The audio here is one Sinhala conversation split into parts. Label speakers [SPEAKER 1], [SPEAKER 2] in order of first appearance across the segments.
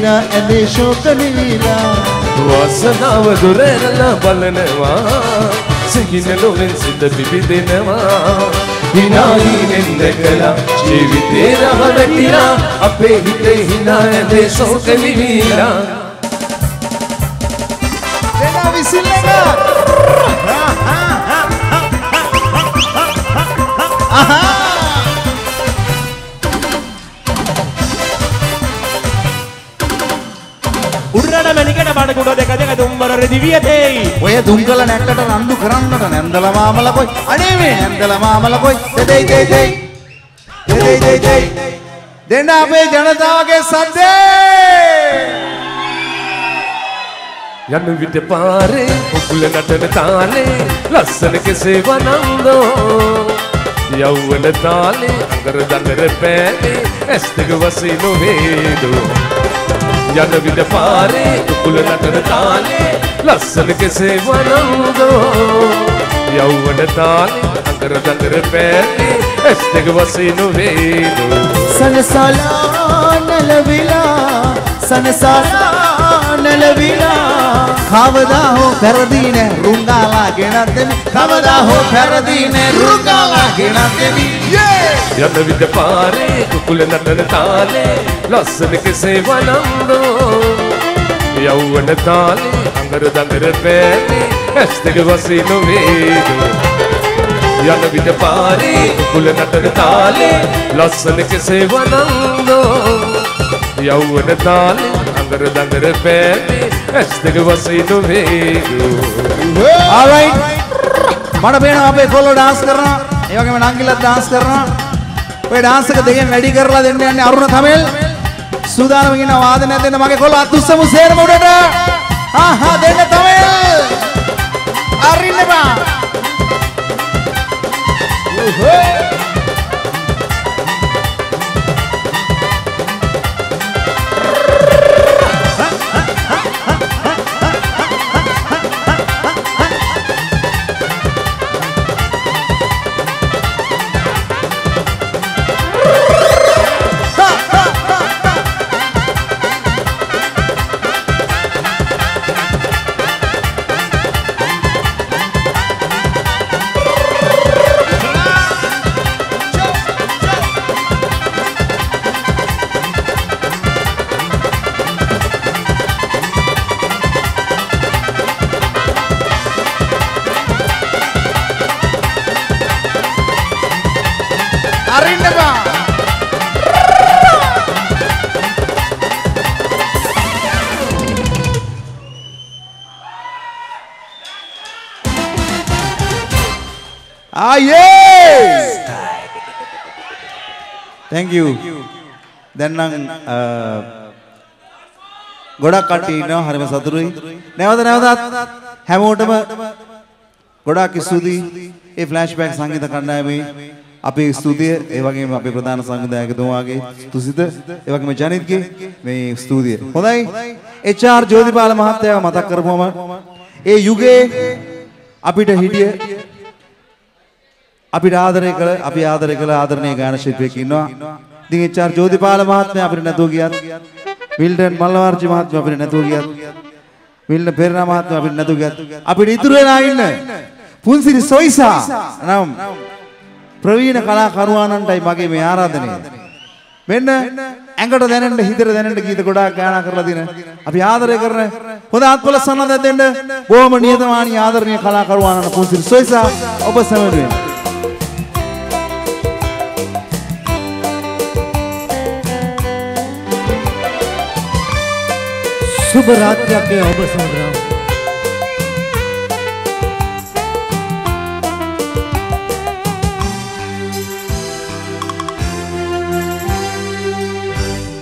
[SPEAKER 1] හිනා ඇඳේ ශෝක නිවිලා
[SPEAKER 2] වාසනාව දුරැරලා බලනවා සිහින ලොවෙන් සිත පිබිදෙනවා හිනායිනෙන් දැකලා ජීවිතේ රහ වැටිලා අපේ හිතේ හිනා ඇඳේ ශෝක නිවිලා
[SPEAKER 1] දෙනා විසිල්ලක
[SPEAKER 3] උඩරට මැනිකට බඩකුඩ දෙක දෙක දුම්බර දිවියතේ
[SPEAKER 1] ඔය දුම්කල නැට්ටට රණ්ඩු කරන්නට නැන්දල මාමල කොයි අනේ මේ නැන්දල මාමල කොයි දෙයි දෙන්න අපේ ජනතාවගේ සද්දේ
[SPEAKER 2] යන්න විට පාරේ උකුල නටන තාලේ ලස්සන කෙසේ වනන්දෝ යව්වන තාලේ අඟර දඟර පෑනේ ඇස් දෙක වසේ නොවේදෝ යන්න විට පාරේ උකුල නටන තාලේ ලස්සන කෙසේ වනන්දෝ යව්වන තාලේ අඟර දඟර පෑනේ ඇස් දෙක වසේ නොවේදෝ
[SPEAKER 1] සනසලා නලවිලා කවදා හෝ පෙරදී නැ රුංගාලා ගෙනත් දෙමි කවදා හෝ පෙරදී නැ රුංගාලා ගෙනත් දෙමි
[SPEAKER 2] යන්න විට පාරේ කුකුල නටන තාලේ ලස්සන කෙසේ වනන්දෝ යව්වන තාලේ අඟර දඟර පෑනේ ඇස් දෙක වසේ නොවේදෝ යන්න විට පාරේ කුකුල නටන තාලේ ලස්සන කෙසේ වනන්දෝ යව්වන තාලේ අඟර දඟර පෑනේ ඇස් දෙක වසේ නොවේදෝ
[SPEAKER 1] alright මට පේනවා අපේ කොල්ලෝ dance කරනවා ඒ වගේම නංගිලත් dance කරනවා ඔය dance එක දෙකෙන් වැඩි කරලා දෙන්න යන්නේ අරුණ තමෙල් සූදානම් ඉන්න වාදනයක් දෙන්න මගේ කොල්ලෝ අතුස්සමු සේරම උඩට දෙන්න තමෙල් අරින්න බා yes thank you දැන් නම් ගොඩක් කට්ටිය ඉන්නවා හරිම සතුටුයි නැවතත් හැමෝටම ගොඩාක් ස්තුතියි ඒ ෆ්ලෑෂ්බැක් සංගීත කණ්ඩායමේ අපේ ස්තුතිය ඒ වගේම අපේ ප්‍රධාන සංවිධායකතුමාගේ ස්තුතිත ඒ වගේම ජනිත්ගේ මේ ස්තුතිය හොඳයි HR ජෝතිපාල මහත්තයාව මතක් කරපුවම ඒ යුගයේ අපිට හිටිය අපිට ආදරය කළ ආදරණීය ගායන ශිල්පියෙක් ඉන්නවා. ඉතින් HR ජෝතිපාල මහත්මයා අපිට නැතුව ගියත්, විල්ටන් මල්ලවර්ජි මහත්මයා අපිට නැතුව ගියත්, විල්න පෙරණා මහත්මයා අපිට නැතුව ගියත්, අපිට ඉතුරු වෙලා ඉන්න පුන්සිරි සොයිසා නම් ප්‍රවීණ කලාකරුවාණන්ටයි මගේ මේ ආරාධනය. මෙන්න ඇඟට දැනෙන්න හිතට දැනෙන්න ගීත ගොඩාක් ගායනා කරලා දින අපි ආදරය කරන හොඳ ආත්පල සන්නදයක් දෙන්න බොහොම නියතමානී ආදරණීය කලාකරුවාණන් පුන්සිරි සොයිසා ඔබ සමග
[SPEAKER 4] शुभ रात्रि के ඔබ සමග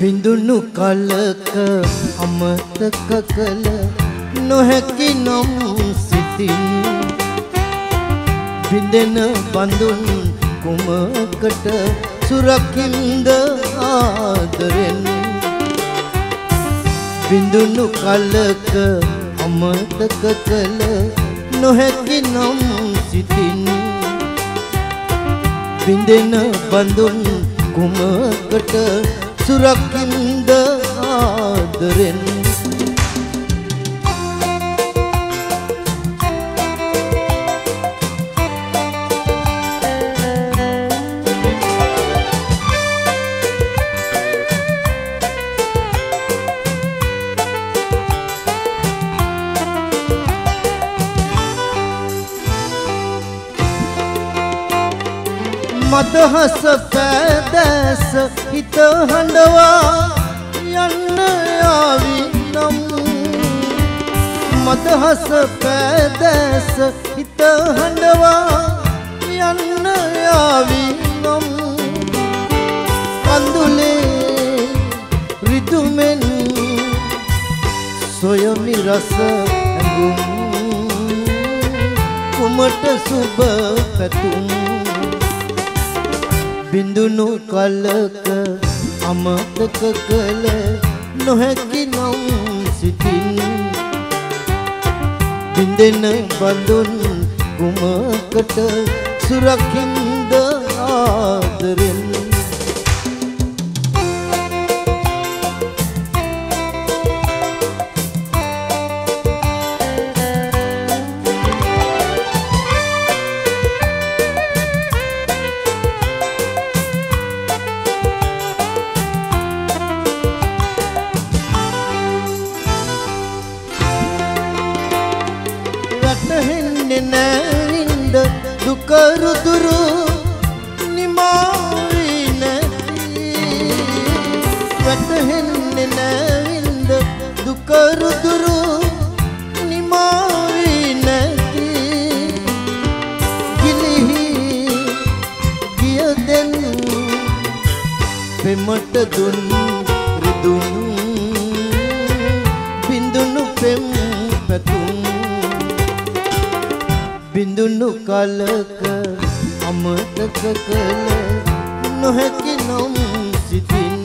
[SPEAKER 5] බිඳුණු කලක අමතක කළ නොහැකි නම් සිතින් බිඳෙන බඳුන් කුමකට සුරකින්ද ආදරෙන් බිඳුණු කලක අමතක කළ නොහැකි නම් සිතින් බිඳෙන බඳුන් කුමකට සුරකින්ද ආදරෙන් මදහස පැදැස හිත හඬවා යන්න යාවි නම් මදහස පැදැස හිත හඬවා යන්න යාවි නම් කඳුලේ රිදුමෙන් සොයමි රස ඇඟුම් කුමට සුබ පැතුම් බිඳුණු කලක අමතක කළ නොහැකි නම් සිතින් බින්දෙන බඳුන් කුමකට සුරකින්ද ආදරෙන් නැවින්ද දුක රුදුරු නිමාවි නැති වැටහෙන්නේ නැවින්ද දුක රුදුරු නිමාවි නැති ගිලිහි ගිය දෙන් පෙමට දුන් රිදුන් බිඳුණු පෙම් පැතුම් බිඳුණු කලක අමතක කළ නොහැකි නම් සිතින්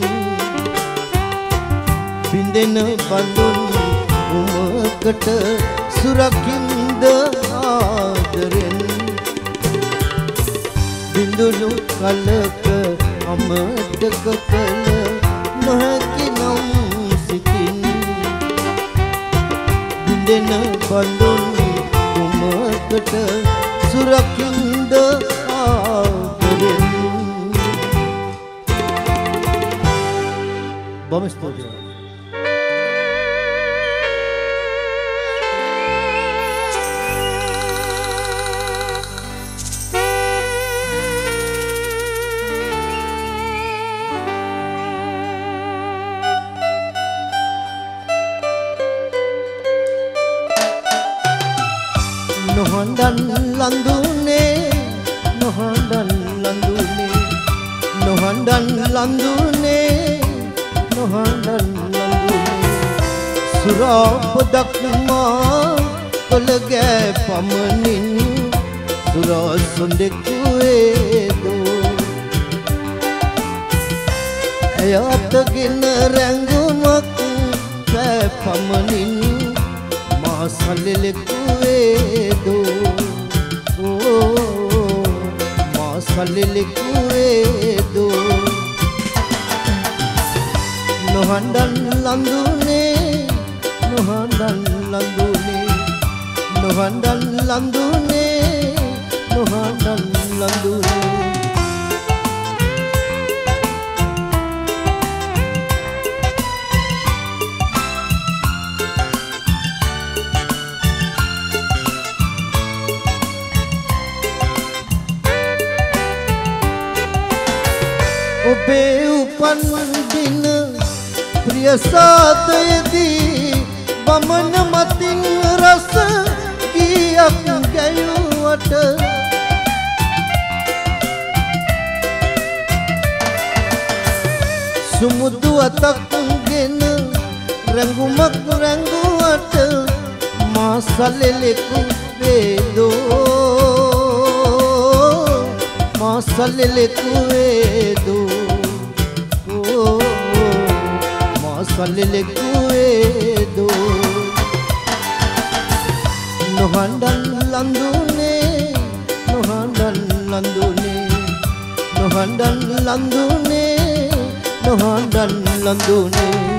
[SPEAKER 5] බින්දෙන බඳුන් කුමකට සුරකින්ද ආදරෙන් බිඳුණු කලක අමතක කළ නොහැකි නම් සිතින් බින්දෙන බඳුන් කුමකට සුරකින්ද ආදරෙන් බොහොම ස්තුතියි නොහඬන් ලඳුනේ නොහඬන් ලඳුනේ නොහඬන් ලඳුනේ නොහඬන් ලඳුනේ සුරාප දක්මා කොළගෑ පමනින් සුරා සොඳෙකුවේ දෝ එයත්ගෙන රැඟුමක් පෑ පමනින් මා සල්ලෙකුවේ දෝ මා සල්ලෙකුවේ දෝ නොහඬන් ලඳුනේ නොහඬන් ලඳුනේ නොහඬන් ලඳුනේ නොහඬන් ලඳුනේ ඔබේ උපන් දින ප්‍රිය සාදයේදී වමන මතින් රස ගීයක් ගැයුවට සුමුදු අතක්ගෙන රැඟුමක් රැඟුවට මා සල්ලෙකු වේදෝ මා සල්ලෙකුවේ දෝ මා සල්ලෙකුවේ දෝ නොහඬන් ලඳුනේ නොහඬන් ලඳුනේ නොහඬන් ලඳුනේ නොහඬන් ලඳුනේ